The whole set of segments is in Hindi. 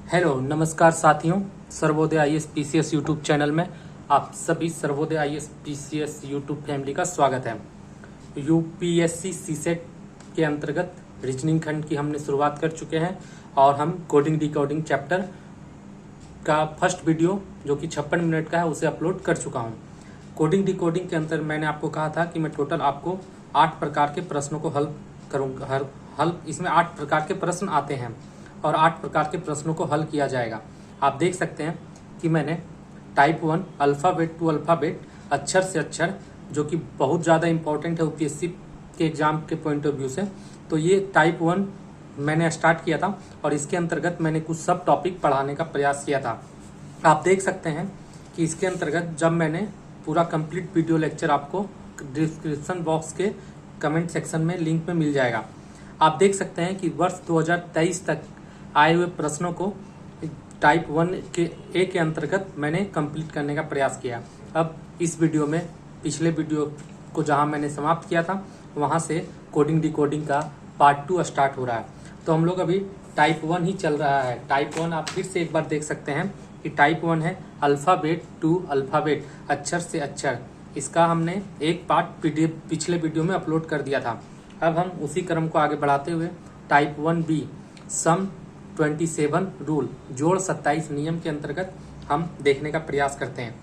हेलो नमस्कार साथियों, Sarvodaya IAS PCS YouTube channel में आप सभी Sarvodaya IAS PCS YouTube family का स्वागत है। यूपीएससी सीसेट के अंतर्गत रीजनिंग खंड की हमने शुरुआत कर चुके हैं और हम कोडिंग डिकोडिंग चैप्टर का फर्स्ट वीडियो जो कि 56 मिनट का है उसे अपलोड कर चुका हूं। कोडिंग डिकोडिंग के अंतर मैंने आपको कहा था कि मैं टोटल आपको 8 प्रकार के प्रश्नों को हल करूँगा। इसमें 8 प्रकार के प्रश्न आते हैं और 8 प्रकार के प्रश्नों को हल किया जाएगा। आप देख सकते हैं कि मैंने टाइप 1 अल्फ़ाबेट टू अल्फ़ाबेट, अक्षर से अक्षर, जो कि बहुत ज़्यादा इंपॉर्टेंट है यूपीएससी के एग्जाम के पॉइंट ऑफ व्यू से, तो ये टाइप 1 मैंने स्टार्ट किया था और इसके अंतर्गत मैंने कुछ सब टॉपिक पढ़ाने का प्रयास किया था। आप देख सकते हैं कि इसके अंतर्गत जब मैंने पूरा कंप्लीट वीडियो लेक्चर आपको डिस्क्रिप्शन बॉक्स के कमेंट सेक्शन में लिंक में मिल जाएगा। आप देख सकते हैं कि वर्ष 2023 तक आए हुए प्रश्नों को टाइप 1 के ए के अंतर्गत मैंने कंप्लीट करने का प्रयास किया। अब इस वीडियो में पिछले वीडियो को जहां मैंने समाप्त किया था वहां से कोडिंग डिकोडिंग का पार्ट 2 स्टार्ट हो रहा है। तो हम लोग अभी टाइप 1 ही चल रहा है। टाइप 1 आप फिर से एक बार देख सकते हैं कि टाइप 1 है अल्फ़ाबेट टू अल्फ़ाबेट, अक्षर से अक्षर। इसका हमने एक पार्ट पीडीएफ पिछले वीडियो में अपलोड कर दिया था। अब हम उसी क्रम को आगे बढ़ाते हुए टाइप 1B सम 27 रूल, जोड़ 27 नियम के अंतर्गत हम देखने का प्रयास करते हैं।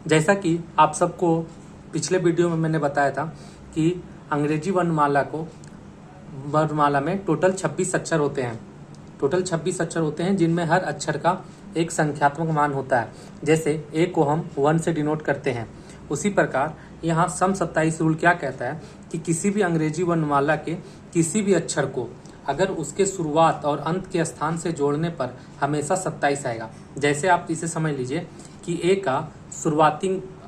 जैसा कि आप सबको पिछले वीडियो में मैंने बताया था कि अंग्रेजी वर्णमाला में टोटल 26 अक्षर होते हैं। टोटल 26 अक्षर होते हैं जिनमें हर अक्षर का एक संख्यात्मक मान होता है। जैसे ए को हम 1 से डिनोट करते हैं, उसी प्रकार यहाँ सम 27 रूल क्या कहता है कि किसी भी अंग्रेजी वर्णमाला के किसी भी अक्षर को अगर उसके शुरुआत और अंत के स्थान से जोड़ने पर हमेशा 27 आएगा। जैसे आप इसे समझ लीजिए कि ए का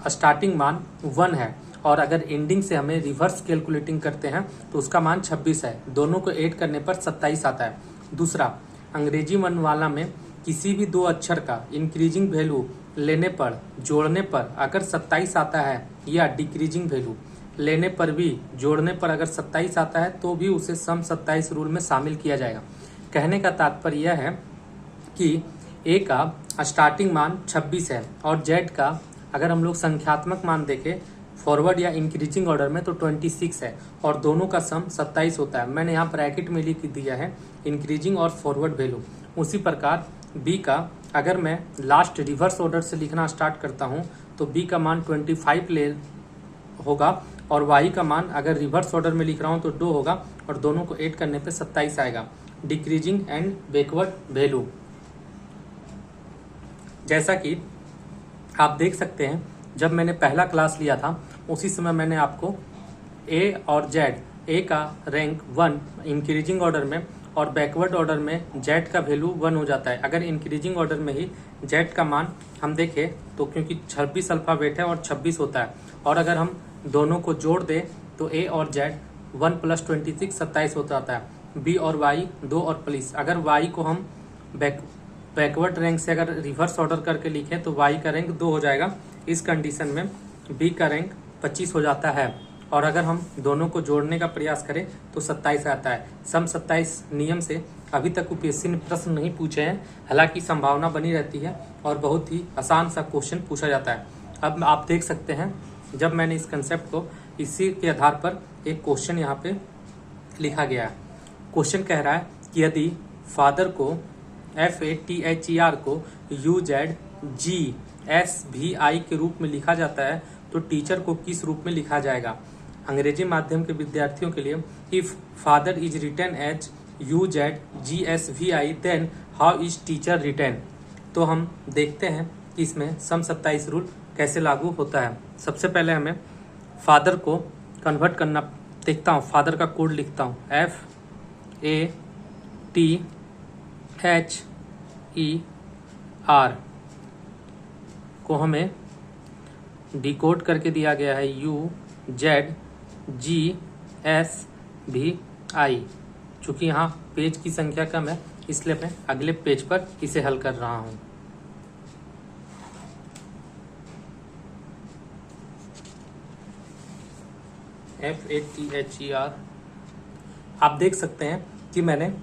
स्टार्टिंग मान 1 है और अगर एंडिंग से हमें रिवर्स कैलकुलेटिंग करते हैं तो उसका मान 26 है। दोनों को ऐड करने पर 27 आता है। दूसरा, अंग्रेजी वर्णमाला में किसी भी दो अक्षर का इंक्रीजिंग वैल्यू लेने पर, जोड़ने पर अगर 27 आता है या डिक्रीजिंग वैल्यू लेने पर भी, जोड़ने पर अगर 27 आता है तो भी उसे सम 27 रूल में शामिल किया जाएगा। कहने का तात्पर्य यह है कि ए का स्टार्टिंग मान 26 है और जेड का अगर हम लोग संख्यात्मक मान देखें फॉरवर्ड या इंक्रीजिंग ऑर्डर में तो 26 है और दोनों का सम 27 होता है। मैंने यहाँ ब्रैकेट में लिख दिया है इंक्रीजिंग और फॉरवर्ड वैल्यू। उसी प्रकार बी का अगर मैं लास्ट रिवर्स ऑर्डर से लिखना स्टार्ट करता हूँ तो बी का मान 25 ले होगा और वाई का मान अगर रिवर्स ऑर्डर में लिख रहा हूँ तो 2 होगा और दोनों को ऐड करने पे 27 आएगा। डिक्रीजिंग एंड बैकवर्ड वैल्यू, जैसा कि आप देख सकते हैं जब मैंने पहला क्लास लिया था उसी समय मैंने आपको ए और जेड, ए का रैंक 1 इंक्रीजिंग ऑर्डर में और बैकवर्ड ऑर्डर में जेड का वैल्यू 1 हो जाता है। अगर इंक्रीजिंग ऑर्डर में ही जेड का मान हम देखें तो क्योंकि 26 अल्फ़ाबेट है और 26 होता है और अगर हम दोनों को जोड़ दें तो ए और जेड 1 + 26 27 हो जाता है। बी और वाई 2 और प्लस, अगर वाई को हम बैकवर्ड रैंक से अगर रिवर्स ऑर्डर करके लिखें तो वाई का रैंक 2 हो जाएगा। इस कंडीशन में बी का रैंक 25 हो जाता है और अगर हम दोनों को जोड़ने का प्रयास करें तो 27 आता है। सम 27 नियम से अभी तक यूपीएससी ने प्रश्न नहीं पूछे हैं, हालांकि संभावना बनी रहती है और बहुत ही आसान सा क्वेश्चन पूछा जाता है। अब आप देख सकते हैं जब मैंने इस कंसेप्ट को इसी के आधार पर एक क्वेश्चन यहाँ पे लिखा गया है। क्वेश्चन कह रहा है कि यदि फादर को FATHER को UZGSVI के रूप में लिखा जाता है तो टीचर को किस रूप में लिखा जाएगा। अंग्रेजी माध्यम के विद्यार्थियों के लिए if father is written as UZGSVI then how is teacher written. तो हम देखते हैं कि इसमें सम 27 रूल कैसे लागू होता है। सबसे पहले हमें फादर को कन्वर्ट करना देखता हूँ। फादर का कोड लिखता हूँ FATHER को हमें डिकोड करके दिया गया है UZGSVI। चूंकि यहाँ पेज की संख्या कम है इसलिए मैं अगले पेज पर इसे हल कर रहा हूँ। FATHER आप देख सकते हैं कि मैंने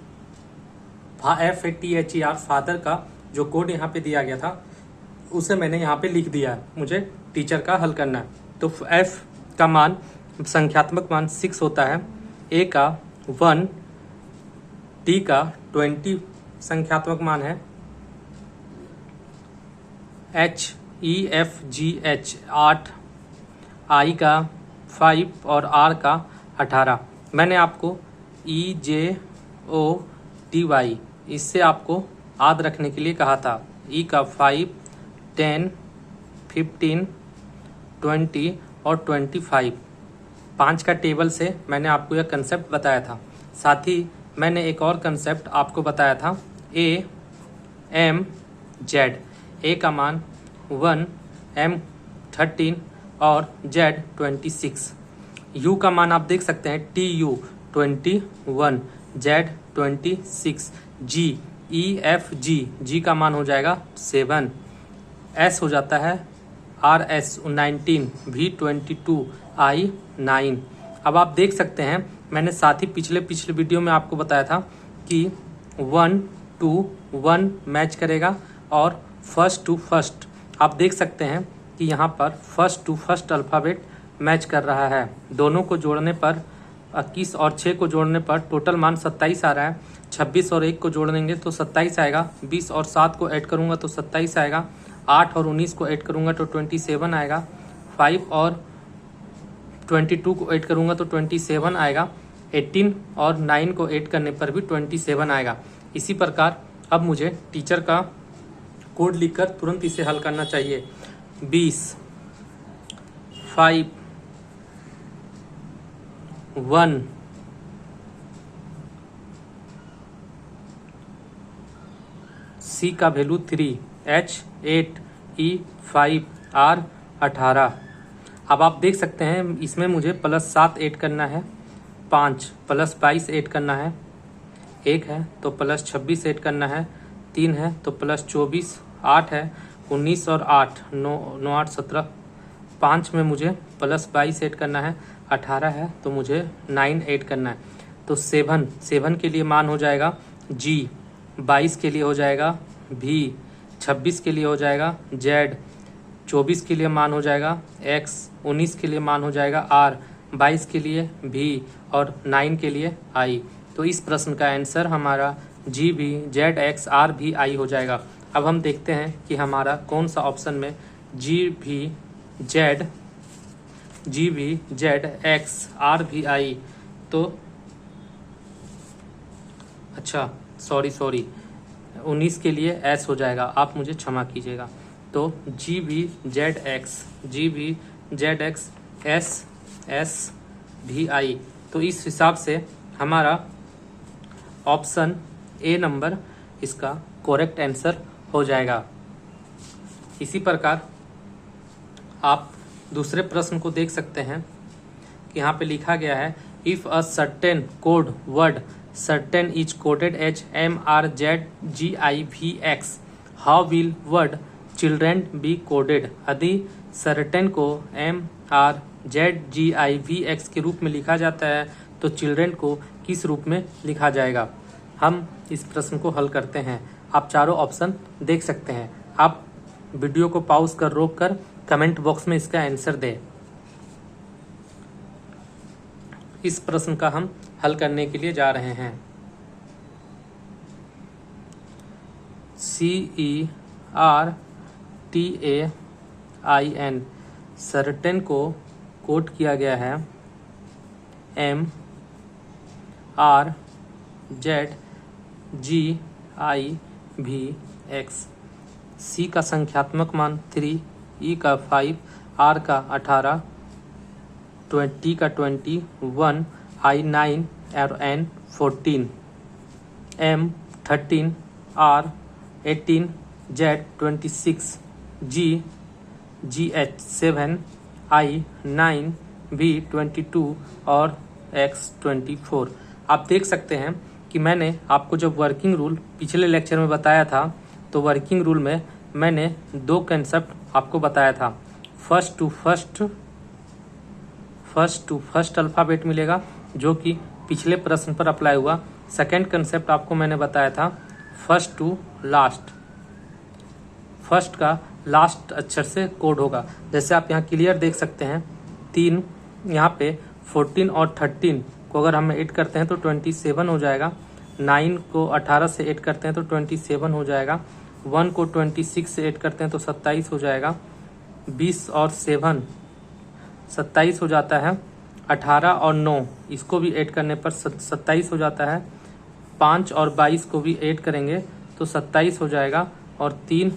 FATHER फादर का जो कोड यहाँ पे दिया गया था उसे मैंने यहाँ पे लिख दिया है। मुझे टीचर का हल करना है। तो f का मान, संख्यात्मक मान 6 होता है, a का 1, t का 20 संख्यात्मक मान है, HEFGH 8, I का 5 और R का 18। मैंने आपको EJOTY इससे आपको याद रखने के लिए कहा था। E का 5, 10, 15, 20 और 25, 5 का टेबल से मैंने आपको यह कंसेप्ट बताया था। साथ ही मैंने एक और कंसेप्ट आपको बताया था, AMZ, A का मान 1, M 13 और Z 26। U का मान आप देख सकते हैं, TU 21, Z 26, GEFG, G का मान हो जाएगा 7, S हो जाता है RS 19, V 22, I 9। अब आप देख सकते हैं, मैंने साथ ही पिछले वीडियो में आपको बताया था कि 1 to 1 मैच करेगा और फर्स्ट टू फर्स्ट। आप देख सकते हैं कि यहाँ पर first to first alphabet match कर रहा है। दोनों को जोड़ने पर 21 और 6 को जोड़ने पर टोटल मान 27 आ रहा है। 26 और 1 को जोड़ेंगे तो 27 आएगा। 20 और 7 को ऐड करूँगा तो 27 आएगा। 8 और 19 को ऐड करूँगा तो 27 आएगा। 5 और 22 को ऐड करूँगा तो 27 आएगा। 18 और 9 को ऐड करने पर भी 27 आएगा। इसी प्रकार अब मुझे टीचर का कोड लिखकर तुरंत इसे हल करना चाहिए। 20, 5, 1, C का वैल्यू 3, H 8, E 5, R 18। अब आप देख सकते हैं इसमें मुझे +7 ऐड करना है, 5 +22 ऐड करना है, 1 है तो +26 ऐड करना है, 3 है तो +24, 8 है, 19 और 8 9 9 8 17, 5 में मुझे +22 ऐड करना है, 18 है तो मुझे 9 ऐड करना है। तो 7 के लिए मान हो जाएगा G, 22 के लिए हो जाएगा V, 26 के लिए हो जाएगा Z, 24 के लिए मान हो जाएगा X, 19 के लिए मान हो जाएगा R, 22 के लिए V और 9 के लिए I। तो इस प्रश्न का आंसर हमारा G V Z X R V I हो जाएगा। अब हम देखते हैं कि हमारा कौन सा ऑप्शन में G V Z X R V I, तो अच्छा सॉरी 19 के लिए S हो जाएगा, आप मुझे क्षमा कीजिएगा। तो G V Z X S V I, तो इस हिसाब से हमारा ऑप्शन A नंबर इसका करेक्ट आंसर हो जाएगा। इसी प्रकार आप दूसरे प्रश्न को देख सकते हैं कि यहाँ पे लिखा गया है, if a certain code word certain is coded as MRZGIVX, how will word children be coded. यदि सर्टेन को MRZGIVX के रूप में लिखा जाता है तो चिल्ड्रेन को किस रूप में लिखा जाएगा। हम इस प्रश्न को हल करते हैं। आप चारों ऑप्शन देख सकते हैं। आप वीडियो को पॉज कर रोक कर कमेंट बॉक्स में इसका आंसर दें। इस प्रश्न का हम हल करने के लिए जा रहे हैं। CERTAIN सर्टेन को कोड किया गया है MRZGIVX। C का संख्यात्मक मान 3, E का 5, R का 18, T का 21, I 9 और N 14, M 13, R 18, Z 26, GH 7, I 9, V 22 और X 24। आप देख सकते हैं कि मैंने आपको जब वर्किंग रूल पिछले लेक्चर में बताया था तो वर्किंग रूल में मैंने 2 कंसेप्ट आपको बताया था। फर्स्ट टू फर्स्ट अल्फ़ाबेट मिलेगा जो कि पिछले प्रश्न पर अप्लाई हुआ। सेकंड कंसेप्ट आपको मैंने बताया था फर्स्ट टू लास्ट, फर्स्ट का लास्ट अक्षर से कोड होगा। जैसे आप यहाँ क्लियर देख सकते हैं, 3 यहाँ पे 14 और 13 को अगर हम ऐड करते हैं तो 27 हो जाएगा। 9 को 18 से ऐड करते हैं तो 27 हो जाएगा। 1 को 26 से ऐड करते हैं तो 27 हो जाएगा। 20 और 7 27 हो जाता है। 18 और 9 इसको भी ऐड करने पर 27 हो जाता है। 5 और 22 को भी ऐड करेंगे तो 27 हो जाएगा। और 3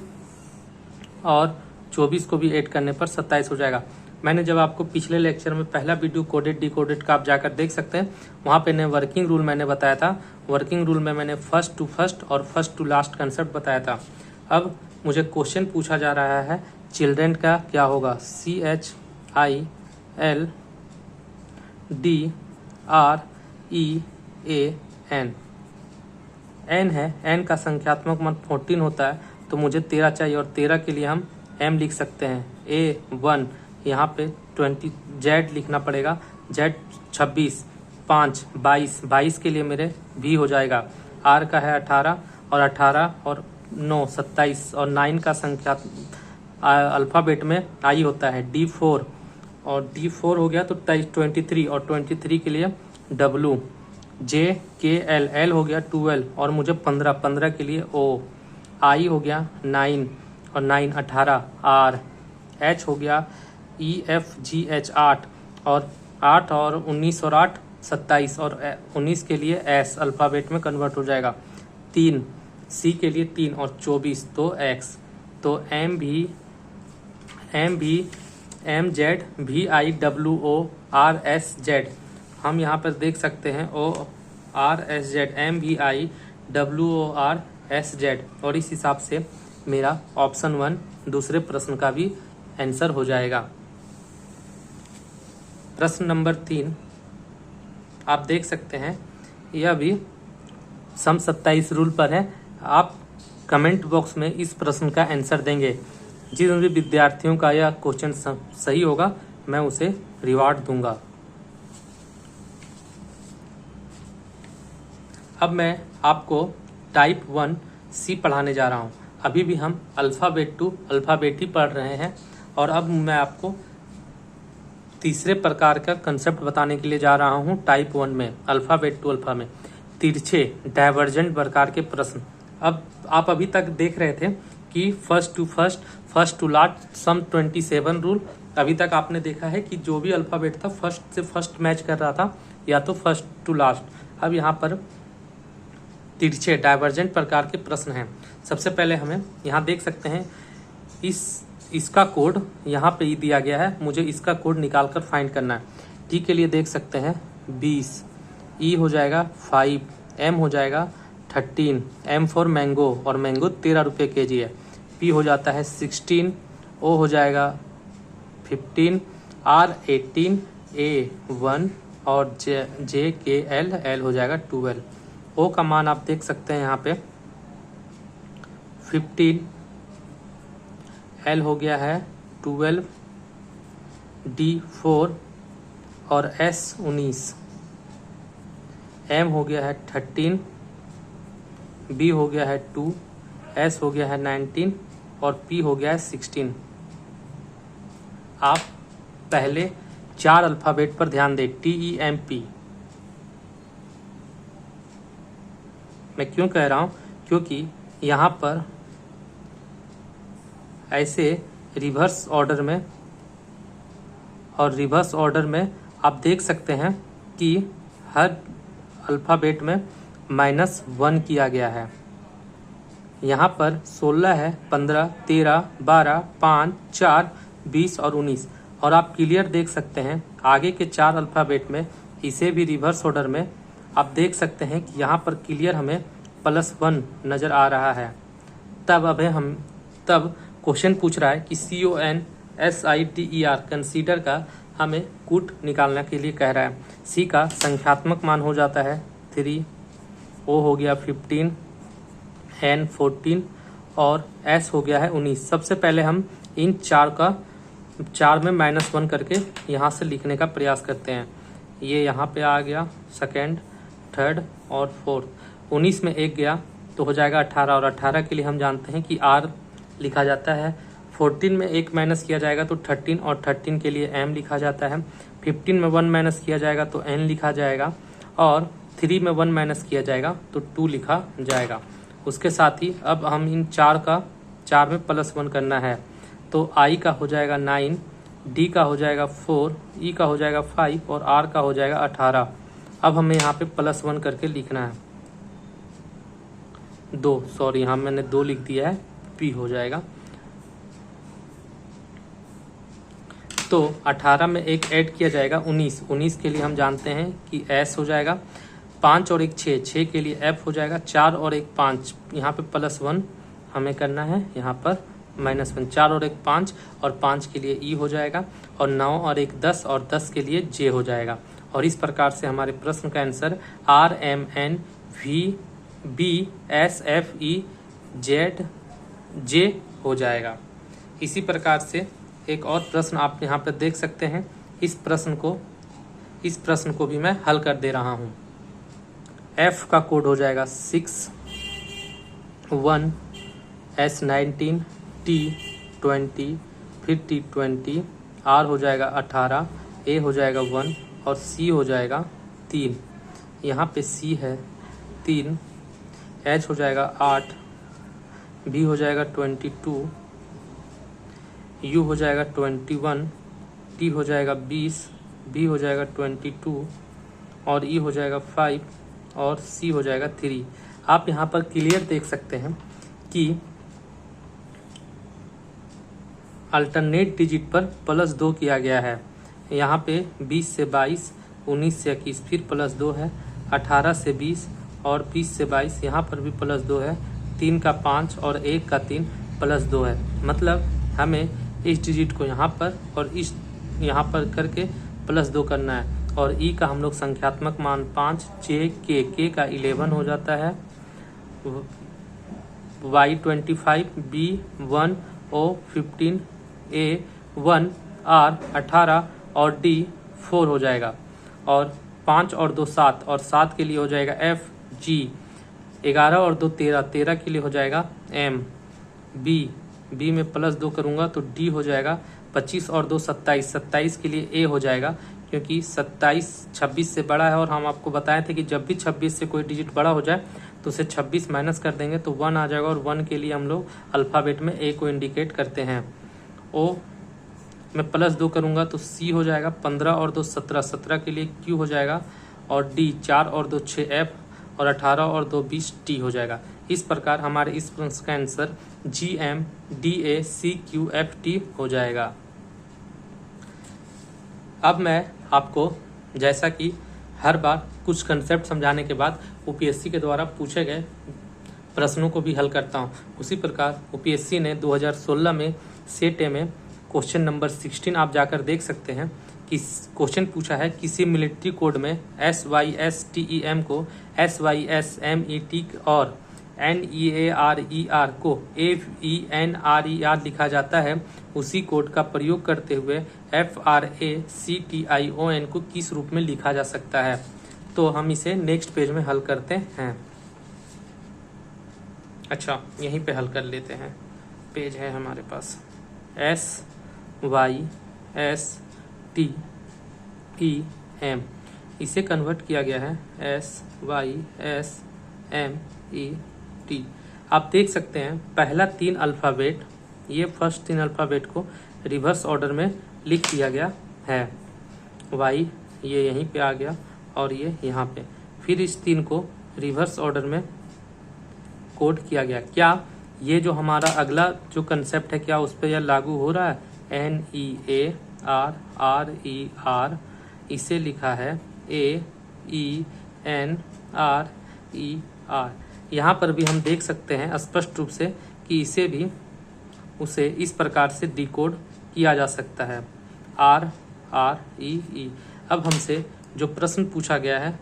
और 24 को भी ऐड करने पर 27 हो जाएगा। मैंने जब आपको पिछले लेक्चर में पहला वीडियो कोडेड डिकोडेड का आप जाकर देख सकते हैं, वहाँ पे वर्किंग रूल मैंने बताया था। वर्किंग रूल में मैंने फर्स्ट टू फर्स्ट और फर्स्ट टू लास्ट कंसेप्ट बताया था। अब मुझे क्वेश्चन पूछा जा रहा है चिल्ड्रेन का क्या होगा। CHILDREAN, एन है, एन का संख्यात्मक मान 14 होता है, तो मुझे 13 चाहिए और 13 के लिए हम एम लिख सकते हैं। A1 यहाँ पे 20, जेड लिखना पड़ेगा, जेड 26, 5 22, 22 के लिए मेरे भी हो जाएगा। आर का है 18 और 18 और 9 27 और 9 का संख्या अल्फ़ाबेट में आई होता है। D4 और D4 हो गया तो 23 और 23 के लिए W। JKL, L हो गया 12 और मुझे 15 के लिए O। I हो गया 9 और 9 18 R। H हो गया EFGH 8 और 8 और 19 और 8 27 और 19 के लिए S अल्फ़ाबेट में कन्वर्ट हो जाएगा। 3 C के लिए 3 और 24 तो X। तो MVIWORSZ हम यहाँ पर देख सकते हैं ORSZ MVIWORSZ, और इस हिसाब से मेरा ऑप्शन 1 दूसरे प्रश्न का भी आंसर हो जाएगा। प्रश्न नंबर 3 आप देख सकते हैं, यह भी सम 27 रूल पर है। आप कमेंट बॉक्स में इस प्रश्न का आंसर देंगे। जिन भी विद्यार्थियों का यह क्वेश्चन सही होगा मैं उसे रिवार्ड दूंगा। अब मैं आपको टाइप 1 सी पढ़ाने जा रहा हूँ। अभी भी हम अल्फ़ाबेट टू अल्फ़ाबेट ही पढ़ रहे हैं और अब मैं आपको तीसरे प्रकार का कंसेप्ट बताने के लिए जा रहा हूँ। टाइप 1 में अल्फ़ाबेट टू अल्फ़ा में तिरछे डाइवर्जेंट प्रकार के प्रश्न। अब आप अभी तक देख रहे थे कि first to first, first to last, sum 27 rule. अभी तक आपने देखा है कि जो भी अल्फ़ाबेट था फर्स्ट से फर्स्ट मैच कर रहा था या तो फर्स्ट टू लास्ट। अब यहाँ पर तिरछे डाइवर्जेंट प्रकार के प्रश्न हैं। सबसे पहले हमें यहाँ देख सकते हैं इसका कोड यहाँ पे ही दिया गया है, मुझे इसका कोड निकाल कर फाइंड करना है। टी के लिए देख सकते हैं 20, ई हो जाएगा 5, एम हो जाएगा 13, एम फॉर मैंगो और मैंगो 13 रुपये kg है। पी हो जाता है 16, ओ हो जाएगा 15, आर 18, ए 1 और जे के एल हो जाएगा 12। ओ का मान आप देख सकते हैं यहाँ पे 15, एल हो गया है 12, डी 4 और एस 19, एम हो गया है 13, बी हो गया है 2, एस हो गया है 19 और पी हो गया है 16। आप पहले 4 अल्फ़ाबेट पर ध्यान दें, TEMP। मैं क्यों कह रहा हूँ, क्योंकि यहाँ पर ऐसे रिवर्स ऑर्डर में आप देख सकते हैं कि हर अल्फ़ाबेट में -1 किया गया है। यहाँ पर 16 है, 15, 13, 12, 5, 4, 20 और 19। और आप क्लियर देख सकते हैं आगे के 4 अल्फ़ाबेट में, इसे भी रिवर्स ऑर्डर में आप देख सकते हैं कि यहाँ पर क्लियर हमें +1 नज़र आ रहा है। तब क्वेश्चन पूछ रहा है कि CONSIDER कंसीडर का हमें कूट निकालने के लिए कह रहा है। सी का संख्यात्मक मान हो जाता है 3, ओ हो गया 15, एन 14 और एस हो गया है 19। सबसे पहले हम इन 4 में -1 करके यहाँ से लिखने का प्रयास करते हैं। ये यहाँ पे आ गया, सेकेंड, थर्ड और फोर्थ। 19 में 1 गया तो हो जाएगा 18, और 18 के लिए हम जानते हैं कि R लिखा जाता है। 14 में 1 माइनस किया जाएगा तो 13, और 13 के लिए M लिखा जाता है। 15 में 1 माइनस किया जाएगा तो N लिखा जाएगा, और 3 में 1 माइनस किया जाएगा तो 2 लिखा जाएगा। उसके साथ ही अब हम इन 4 में +1 करना है, तो I का हो जाएगा 9, D का हो जाएगा 4, E का हो जाएगा 5 और R का हो जाएगा 18। अब हमें यहाँ पे +1 करके लिखना है 2, सॉरी यहाँ मैंने 2 लिख दिया है, P हो जाएगा। तो 18 में 1 ऐड किया जाएगा 19, 19 के लिए हम जानते हैं कि S हो जाएगा। 5 और 1 6, 6 के लिए F हो जाएगा। 4 और 1 5, यहाँ पे +1 हमें करना है, यहाँ पर -1। 4 और 1 5, और 5 के लिए E हो जाएगा, और 9 और 1 10, और 10 के लिए J हो जाएगा। और इस प्रकार से हमारे प्रश्न का answer R M N V B S F E Z J हो जाएगा। इसी प्रकार से एक और प्रश्न आप यहाँ पर देख सकते हैं। इस प्रश्न को भी मैं हल कर दे रहा हूँ। F का कोड हो जाएगा 6 1 S 19 T 20 फिर T 20, R हो जाएगा 18, A हो जाएगा 1 और C हो जाएगा 3। यहाँ पे C है 3, H हो जाएगा 8, B हो जाएगा 22, U हो जाएगा 21, T हो जाएगा 20, B हो जाएगा 22 और E हो जाएगा 5 और C हो जाएगा 3। आप यहाँ पर क्लियर देख सकते हैं कि अल्टरनेट डिजिट पर +2 किया गया है। यहाँ पे 20 से 22, 19 से 21 फिर +2 है, 18 से 20 और 20 से 22 यहाँ पर भी +2 है, 3 का 5 और 1 का 3 +2 है। मतलब हमें इस डिजिट को यहाँ पर और इस यहाँ पर करके +2 करना है। और ई का हम लोग संख्यात्मक मान 5, जे के का 11 हो जाता है, Y 25, B 1, O 15, A 1, R 18 और D 4 हो जाएगा। और 5 और 2 7 और 7 के लिए हो जाएगा F G। 11 और 2 13, 13 के लिए हो जाएगा M B में +2 करूँगा तो D हो जाएगा। 25 और 2 27, 27 के लिए A हो जाएगा, क्योंकि 27 26 से बड़ा है और हम आपको बताए थे कि जब भी 26 से कोई डिजिट बड़ा हो जाए तो उसे 26 माइनस कर देंगे तो 1 आ जाएगा, और 1 के लिए हम लोग अल्फ़ाबेट में A को इंडिकेट करते हैं। O में +2 करूँगा तो C हो जाएगा। 15 और 2 17, 17 के लिए Q हो जाएगा, और D 4 और 2 6 F और 18 और 2 20 T हो जाएगा। इस प्रकार हमारे इस प्रश्न का answer GM DA CQ FT हो जाएगा। अब मैं आपको जैसा कि हर बार कुछ कंसेप्ट समझाने के बाद UPSC के द्वारा पूछे गए प्रश्नों को भी हल करता हूं, उसी प्रकार UPSC ने 2016 में सेट ए में क्वेश्चन नंबर 16 आप जाकर देख सकते हैं कि क्वेश्चन पूछा है किसी मिलिट्री कोड में SYSTEM को SYSMET और NEARER को FENRER लिखा जाता है। उसी कोड का प्रयोग करते हुए FRACTION को किस रूप में लिखा जा सकता है। तो हम इसे नेक्स्ट पेज में हल करते हैं। अच्छा, यहीं पे हल कर लेते हैं। पेज है हमारे पास SYSTEM, इसे कन्वर्ट किया गया है SYSMET। आप देख सकते हैं पहला 3 अल्फ़ाबेट, ये फर्स्ट 3 अल्फ़ाबेट को रिवर्स ऑर्डर में लिख दिया गया है। Y ये यहीं पे आ गया और ये यहाँ पे, फिर इस 3 को रिवर्स ऑर्डर में कोड किया गया। क्या ये जो हमारा अगला जो कंसेप्ट है क्या उस पर यह लागू हो रहा है? NEARER, इसे लिखा है AENRER। यहाँ पर भी हम देख सकते हैं स्पष्ट रूप से कि इसे भी उसे इस प्रकार से डिकोड किया जा सकता है RREE। अब हमसे जो प्रश्न पूछा गया है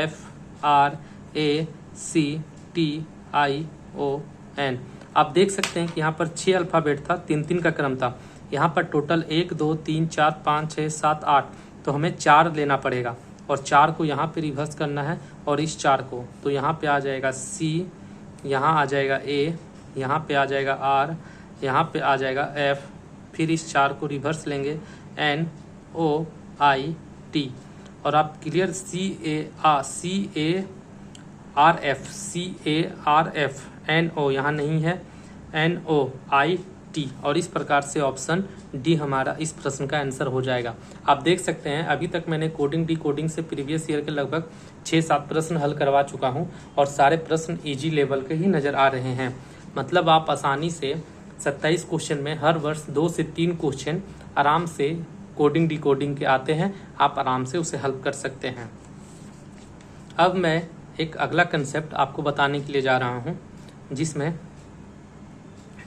FRACTION, आप देख सकते हैं कि यहाँ पर 6 अल्फ़ाबेट था, 3-3 का क्रम था। यहाँ पर टोटल 1 2 3 4 5 6 7 8, तो हमें 4 लेना पड़ेगा और 4 को यहाँ पे रिवर्स करना है और इस 4 को, तो यहाँ पे आ जाएगा यहाँ आ जाएगा ए, यहाँ पे आ जाएगा आर, यहाँ पे आ जाएगा एफ, फिर इस 4 को रिवर्स लेंगे एन ओ आई टी, और आप clear C A R F N O यहाँ नहीं है, एन ओ आई टी, और इस प्रकार से ऑप्शन डी हमारा इस प्रश्न का आंसर हो जाएगा। आप देख सकते हैं अभी तक मैंने कोडिंग डी कोडिंग से प्रीवियस ईयर के लगभग 6-7 प्रश्न हल करवा चुका हूं, और सारे प्रश्न इजी लेवल के ही नज़र आ रहे हैं। मतलब आप आसानी से 27 क्वेश्चन में हर वर्ष 2 से 3 क्वेश्चन आराम से कोडिंग डी कोडिंग के आते हैं, आप आराम से उसे हल कर सकते हैं। अब मैं एक अगला कंसेप्ट आपको बताने के लिए जा रहा हूं, जिसमें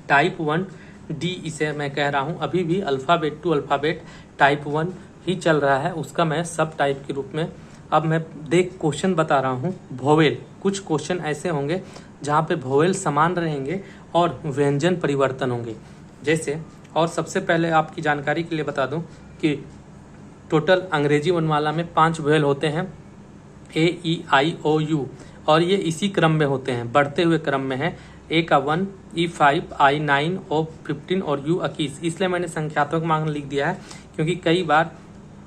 टाइप 1 डी इसे मैं कह रहा हूं। अभी भी अल्फ़ाबेट टू अल्फ़ाबेट टाइप 1 ही चल रहा है, उसका मैं सब टाइप के रूप में अब मैं क्वेश्चन बता रहा हूं। वोवेल, कुछ क्वेश्चन ऐसे होंगे जहां पे वोवेल समान रहेंगे और व्यंजन परिवर्तन होंगे। जैसे, और सबसे पहले आपकी जानकारी के लिए बता दूं कि टोटल अंग्रेजी वर्णमाला में 5 वोवेल होते हैं, ए ई आई ओ यू, और ये इसी क्रम में होते हैं, बढ़ते हुए क्रम में है। ए का 1, ई 5, आई 9, ओ 15 और यू 21। इसलिए मैंने संख्यात्मक मान लिख दिया है, क्योंकि कई बार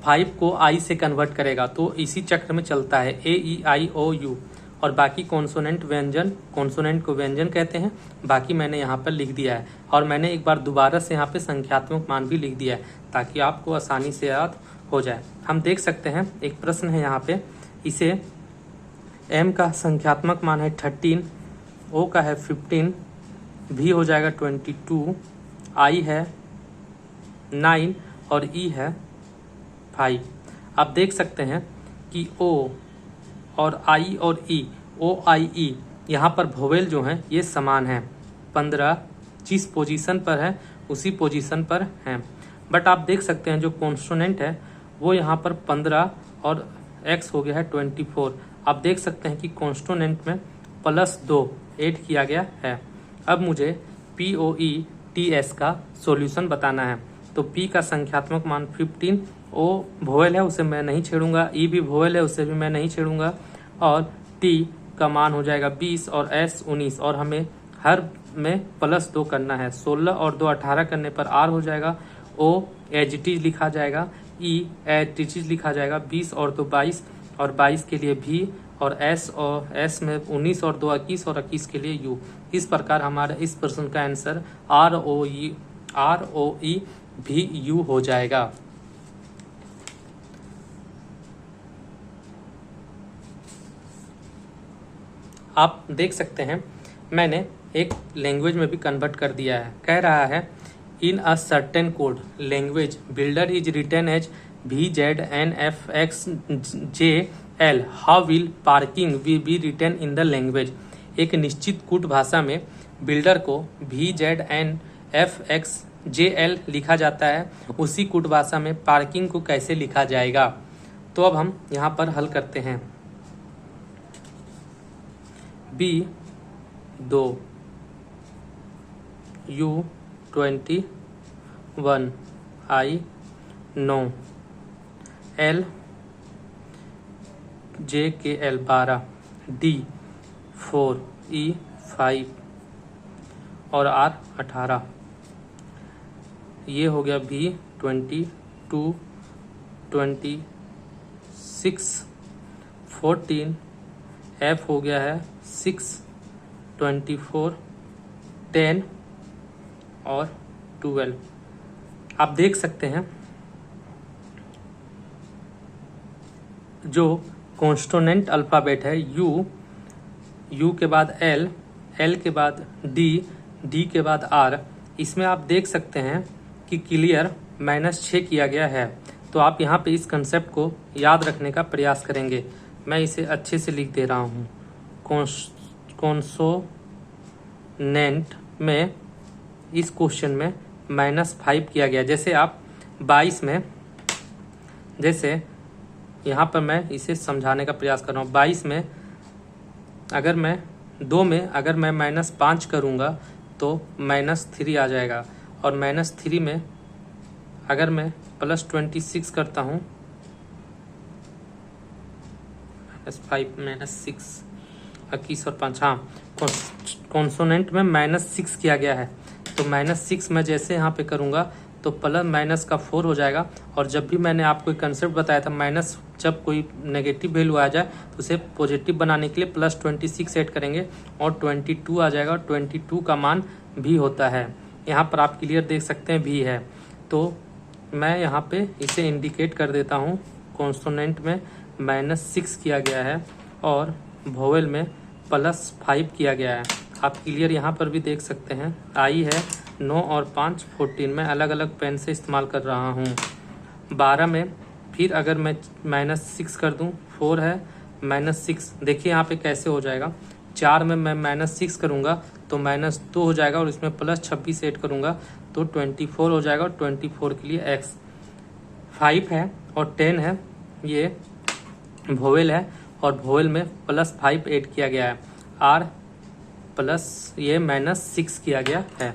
5 को आई से कन्वर्ट करेगा, तो इसी चक्र में चलता है ए ई आई ओ यू। और बाकी कॉन्सोनेंट व्यंजन, कॉन्सोनेंट को व्यंजन कहते हैं, बाकी मैंने यहाँ पर लिख दिया है। और मैंने एक बार दोबारा से यहाँ पे संख्यात्मक मान भी लिख दिया है, ताकि आपको आसानी से याद हो जाए। हम देख सकते हैं एक प्रश्न है यहाँ पे, इसे एम का संख्यात्मक मान है 13, ओ का है 15, भी हो जाएगा 22, आई है 9 और ई है 5। आप देख सकते हैं कि ओ और आई और ई, ओ आई ई, यहाँ पर वोवेल जो हैं ये समान हैं। 15 जिस पोजीशन पर है उसी पोजीशन पर हैं, बट आप देख सकते हैं जो कॉन्सोनेंट है वो यहाँ पर 15 और एक्स हो गया है 24। आप देख सकते हैं कि कॉन्सोनेंट में +2 ऐड किया गया है। अब मुझे POETS का सॉल्यूशन बताना है। तो P का संख्यात्मक मान 15, O वोवेल है उसे मैं नहीं छेड़ूंगा, E भी वोवेल है उसे भी मैं नहीं छेड़ूंगा, और T का मान हो जाएगा 20 और S 19, और हमें हर में +2 करना है। 16 और 2 18 करने पर R हो जाएगा, O एज इट इज लिखा जाएगा, E एज इट इज लिखा जाएगा, 20 और 2 22, और 22 के लिए V, और S में 19 और 2 21, और 21 के लिए U। इस प्रकार हमारा इस प्रश्न का आंसर ROE भी U हो जाएगा। आप देख सकते हैं मैंने एक लैंग्वेज में भी कन्वर्ट कर दिया है। कह रहा है in a certain code language builder is written as VZNFXJL, how will parking be written in the language. एक निश्चित कूट भाषा में बिल्डर को VZNFXJL लिखा जाता है, उसी कूट भाषा में पार्किंग को कैसे लिखा जाएगा। तो अब हम यहाँ पर हल करते हैं। B2 U21 I9 L JKL 12 D4 E5 और R 18। ये हो गया B22 26 14, F हो गया है 6 24 10 और 12। आप देख सकते हैं जो कॉन्स्टोनेंट अल्फ़ाबेट है U, U के बाद L, L के बाद D, D के बाद R, इसमें आप देख सकते हैं कि क्लियर -6 किया गया है। तो आप यहाँ पे इस कंसेप्ट को याद रखने का प्रयास करेंगे। मैं इसे अच्छे से लिख दे रहा हूँ। कॉन्सोनेंट में इस क्वेश्चन में -5 किया गया। जैसे आप 22 में, जैसे यहाँ पर मैं इसे समझाने का प्रयास कर रहा हूँ। 22 में अगर मैं 2 में अगर मैं -5 करूँगा तो -3 आ जाएगा, और -3 में अगर मैं +26 करता हूँ, -5 -6, 21 और 5, हाँ कॉन्सोनेंट में -6 किया गया है, तो -6 मैं जैसे यहाँ पे करूँगा तो प्लस माइनस का 4 हो जाएगा। और जब भी मैंने आपको एक कंसेप्ट बताया था, माइनस जब कोई नेगेटिव वैल्यू आ जाए तो उसे पॉजिटिव बनाने के लिए +26 ऐड करेंगे और 22 आ जाएगा, और 22 का मान भी होता है। यहाँ पर आप क्लियर देख सकते हैं भी है, तो मैं यहाँ पे इसे इंडिकेट कर देता हूँ। कॉन्सोनेंट में -6 किया गया है और वोवेल में +5 किया गया है। आप क्लियर यहाँ पर भी देख सकते हैं। आई है 9 और 5 14, मैं अलग अलग पेन से इस्तेमाल कर रहा हूँ। 12 में फिर अगर मैं -6 कर दूँ, 4 है -6, देखिए यहाँ पे कैसे हो जाएगा। 4 में मैं -6 करूँगा तो -2 हो जाएगा और इसमें +26 ऐड करूँगा तो 24 हो जाएगा, और 24 के लिए x। 5 है और 10 है, ये वोवेल है और वोवेल में +5 ऐड किया गया है। r प्लस ये -6 किया गया है।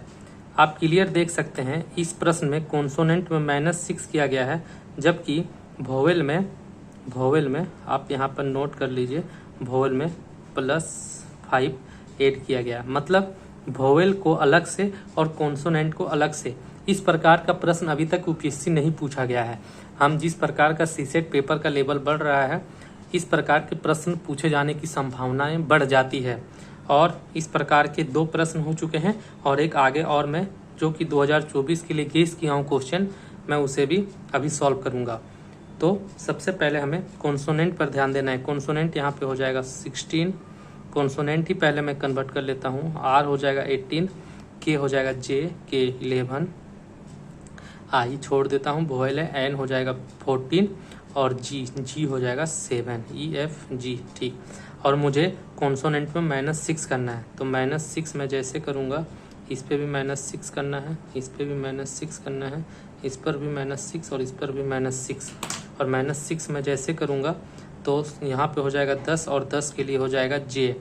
आप क्लियर देख सकते हैं इस प्रश्न में कॉन्सोनेंट में -6 किया गया है, जबकि वोवेल में आप यहाँ पर नोट कर लीजिए, वोवेल में +5 ऐड किया गया। मतलब वोवेल को अलग से और कॉन्सोनेंट को अलग से। इस प्रकार का प्रश्न अभी तक यूपीएससी नहीं पूछा गया है। हम जिस प्रकार का सीसेट पेपर का लेवल बढ़ रहा है, इस प्रकार के प्रश्न पूछे जाने की संभावनाएं बढ़ जाती है। और इस प्रकार के 2 प्रश्न हो चुके हैं और एक आगे और मैं जो कि 2024 के लिए गेस किया हूँ क्वेश्चन, मैं उसे भी अभी सॉल्व करूँगा। तो सबसे पहले हमें कॉन्सोनेंट पर ध्यान देना है। कॉन्सोनेंट यहाँ पे हो जाएगा 16, कॉन्सोनेंट ही पहले मैं कन्वर्ट कर लेता हूँ। आर हो जाएगा 18, के हो जाएगा जे के 11, आई छोड़ देता हूँ, वोवेल है, एन हो जाएगा 14 और जी हो जाएगा 7, ई एफ जी, ठीक। और मुझे कॉन्सोनेंट में -6 करना है, तो -6 मैं जैसे करूँगा, इस पे भी -6 करना है, इस पे भी -6 करना है, इस पर भी -6 और इस पर भी -6। और -6 मैं जैसे करूँगा तो यहाँ पे हो जाएगा 10 और 10 के लिए हो जाएगा जे।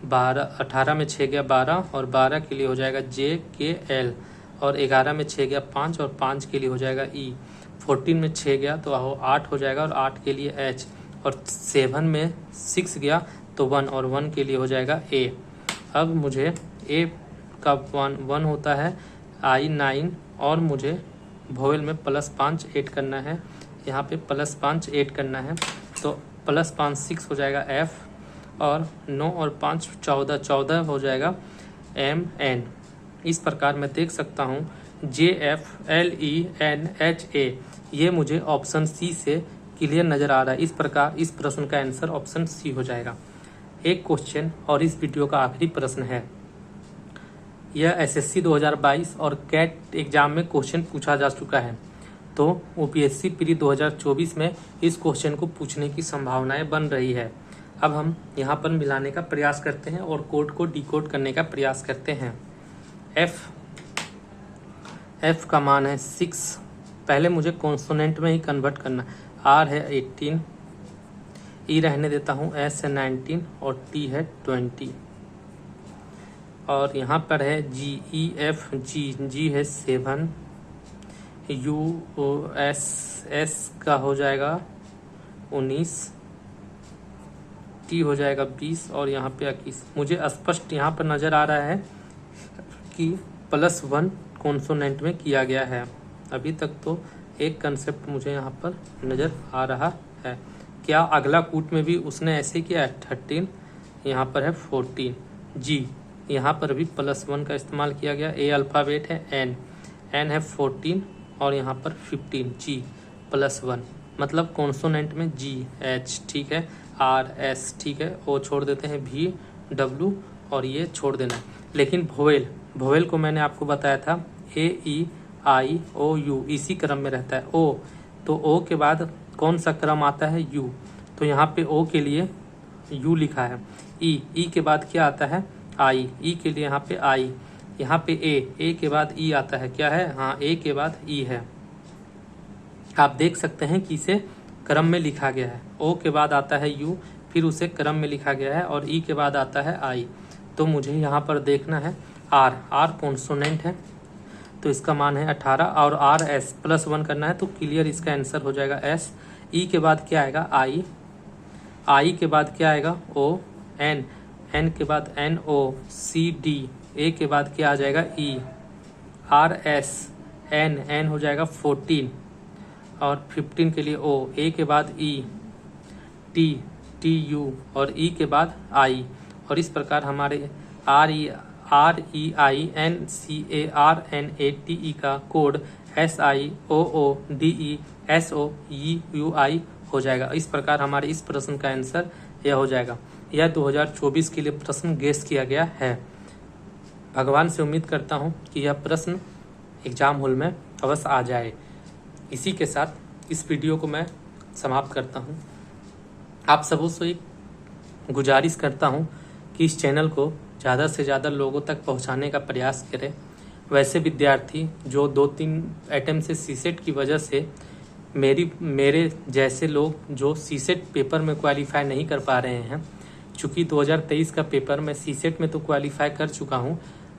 18 में 6 गया 12 और 12 के लिए हो जाएगा जे के एल। और 11 में 6 गया 5 और 5 के लिए हो जाएगा ई। 14 में 6 गया तो 8 हो जाएगा और 8 के लिए एच। और 7 में 6 गया तो 1 और 1 के लिए हो जाएगा ए। अब मुझे ए का 1 होता है आई 9 और मुझे वोवेल में +5 ऐड करना है, यहाँ पे +5 ऐड करना है, तो +5 6 हो जाएगा एफ और 9 और 5 14 हो जाएगा एम एन। इस प्रकार मैं देख सकता हूँ J F L E N H A, ये मुझे ऑप्शन सी से क्लियर नज़र आ रहा है। इस प्रकार इस प्रश्न का आंसर ऑप्शन सी हो जाएगा। एक क्वेश्चन और इस वीडियो का आखिरी प्रश्न है। यह एसएससी 2022 और कैट एग्जाम में क्वेश्चन पूछा जा चुका है, तो यूपीएससी प्री 2024 में इस क्वेश्चन को पूछने की संभावनाएं बन रही है। अब हम यहाँ पर मिलाने का प्रयास करते हैं और कोड को डिकोड करने का प्रयास करते हैं। एफ का मान है 6, पहले मुझे कॉन्सोनेंट में ही कन्वर्ट करना। आर है 18, ई रहने देता हूँ, एस है 19 और टी है 20। और यहाँ पर है जी ई एफ जी है 7, यू ओ एस का हो जाएगा 19, टी हो जाएगा 20 और यहाँ पे 21। मुझे स्पष्ट यहाँ पर नज़र आ रहा है कि +1 कॉन्सोनेंट में किया गया है। अभी तक तो एक कंसेप्ट मुझे यहाँ पर नज़र आ रहा है। क्या अगला कूट में भी उसने ऐसे किया है? 13, यहाँ पर है 14, जी यहाँ पर भी +1 का इस्तेमाल किया गया। ए अल्फ़ाबेट है, एन है 14 और यहाँ पर 15, जी +1, मतलब कॉन्सोनेंट में जी एच, ठीक है, आर एस, ठीक है, ओ छोड़ देते हैं, भी डब्ल्यू और ये छोड़ देना है। लेकिन वोवेल को मैंने आपको बताया था ए ई आई ओ यू, इसी क्रम में रहता है। ओ, तो ओ के बाद कौन सा क्रम आता है? यू, तो यहाँ पे ओ के लिए यू लिखा है। ई के बाद क्या आता है? आई, ई के लिए यहाँ पे आई, यहाँ पे ए के बाद ई आता है। क्या है? हाँ, ए के बाद ई है। आप देख सकते हैं कि इसे क्रम में लिखा गया है। ओ के बाद आता है यू, फिर उसे क्रम में लिखा गया है, और ई के बाद आता है आई। तो मुझे यहाँ पर देखना है आर कॉन्सोनेंट है तो इसका मान है 18, और आर एस +1 करना है तो क्लियर इसका आंसर हो जाएगा एस। ई के बाद क्या आएगा? आई के बाद क्या आएगा? ओ, एन के बाद NOCD, ए के बाद क्या आ जाएगा ई, RS, एन हो जाएगा 14 और 15 के लिए ओ, ए के बाद ई, TU और ई के बाद आई। और इस प्रकार हमारे REINCARNATE का कोड SIOODESOUI हो जाएगा। इस प्रकार हमारे इस प्रश्न का आंसर यह हो जाएगा। यह 2024 के लिए प्रश्न गेस किया गया है। भगवान से उम्मीद करता हूं कि यह प्रश्न एग्जाम हॉल में अवश्य आ जाए। इसी के साथ इस वीडियो को मैं समाप्त करता हूं। आप सबों से एक गुजारिश करता हूं कि इस चैनल को ज़्यादा से ज़्यादा लोगों तक पहुंचाने का प्रयास करें। वैसे विद्यार्थी जो 2-3 अटेम्प्ट से सीसेट की वजह से मेरे जैसे लोग जो सीसेट पेपर में क्वालिफाई नहीं कर पा रहे हैं, चूँकि 2023 का पेपर मैं सीसेट में तो क्वालिफाई कर चुका हूं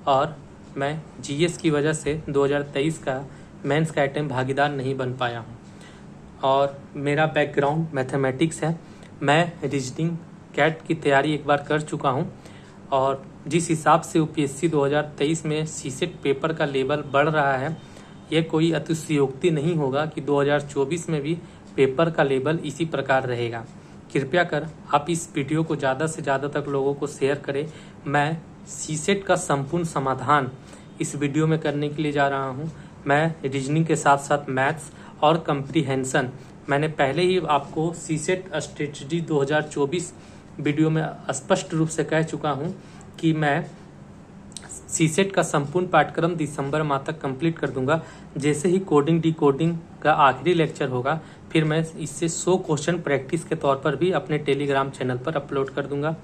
और मैं जीएस की वजह से 2023 का मेंस का अटेम्प्ट भागीदार नहीं बन पाया हूं। और मेरा बैकग्राउंड मैथमेटिक्स है। मैं रीजनिंग कैट की तैयारी एक बार कर चुका हूं और जिस हिसाब से यूपीएससी 2023 में सीसेट पेपर का लेवल बढ़ रहा है, यह कोई अतिशयोक्ति नहीं होगा कि 2024 में भी पेपर का लेवल इसी प्रकार रहेगा। कृपया कर आप इस वीडियो को ज़्यादा से ज़्यादा तक लोगों को शेयर करें। मैं सीसेट का संपूर्ण समाधान इस वीडियो में करने के लिए जा रहा हूं। मैं रीजनिंग के साथ साथ मैथ्स और कंप्रीहेंशन, मैंने पहले ही आपको सीसेट स्ट्रेटजी 2024 वीडियो में स्पष्ट रूप से कह चुका हूं कि मैं सीसेट का संपूर्ण पाठ्यक्रम दिसंबर माह तक कंप्लीट कर दूंगा। जैसे ही कोडिंग डिकोडिंग का आखिरी लेक्चर होगा, फिर मैं इससे 100 क्वेश्चन प्रैक्टिस के तौर पर भी अपने टेलीग्राम चैनल पर अपलोड कर दूंगा।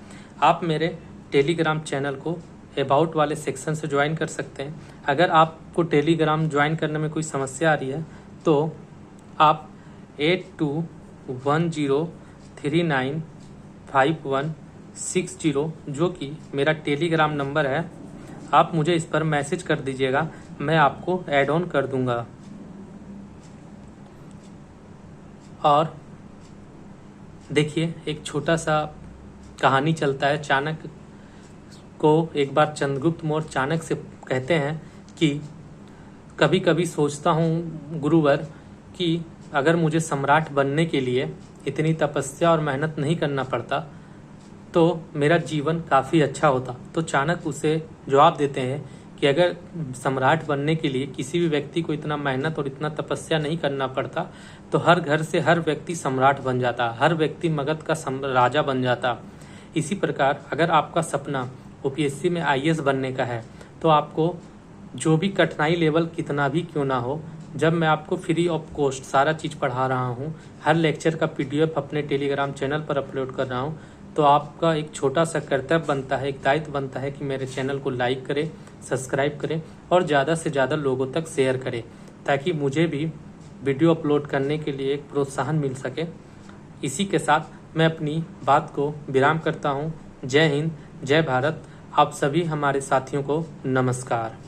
आप मेरे टेलीग्राम चैनल को अबाउट वाले सेक्शन से ज्वाइन कर सकते हैं। अगर आपको टेलीग्राम ज्वाइन करने में कोई समस्या आ रही है तो आप 8210395160 जो कि मेरा टेलीग्राम नंबर है, आप मुझे इस पर मैसेज कर दीजिएगा, मैं आपको ऐड ऑन कर दूंगा। और देखिए, एक छोटा सा कहानी चलता है। चाणक्य को एक बार चंद्रगुप्त मौर्य चाणक्य से कहते हैं कि कभी कभी सोचता हूँ गुरुवर कि अगर मुझे सम्राट बनने के लिए इतनी तपस्या और मेहनत नहीं करना पड़ता तो मेरा जीवन काफ़ी अच्छा होता। तो चाणक्य उसे जवाब देते हैं कि अगर सम्राट बनने के लिए किसी भी व्यक्ति को इतना मेहनत और इतना तपस्या नहीं करना पड़ता तो हर घर से हर व्यक्ति सम्राट बन जाता, हर व्यक्ति मगध का राजा बन जाता। इसी प्रकार अगर आपका सपना यूपीएससी में आईएएस बनने का है तो आपको जो भी कठिनाई लेवल कितना भी क्यों ना हो, जब मैं आपको फ्री ऑफ कॉस्ट सारा चीज़ पढ़ा रहा हूँ, हर लेक्चर का PDF अपने टेलीग्राम चैनल पर अपलोड कर रहा हूँ, तो आपका एक छोटा सा कर्तव्य बनता है, एक दायित्व बनता है कि मेरे चैनल को लाइक करें, सब्सक्राइब करें और ज़्यादा से ज़्यादा लोगों तक शेयर करें, ताकि मुझे भी वीडियो अपलोड करने के लिए एक प्रोत्साहन मिल सके। इसी के साथ मैं अपनी बात को विराम करता हूँ। जय हिंद, जय भारत। आप सभी हमारे साथियों को नमस्कार।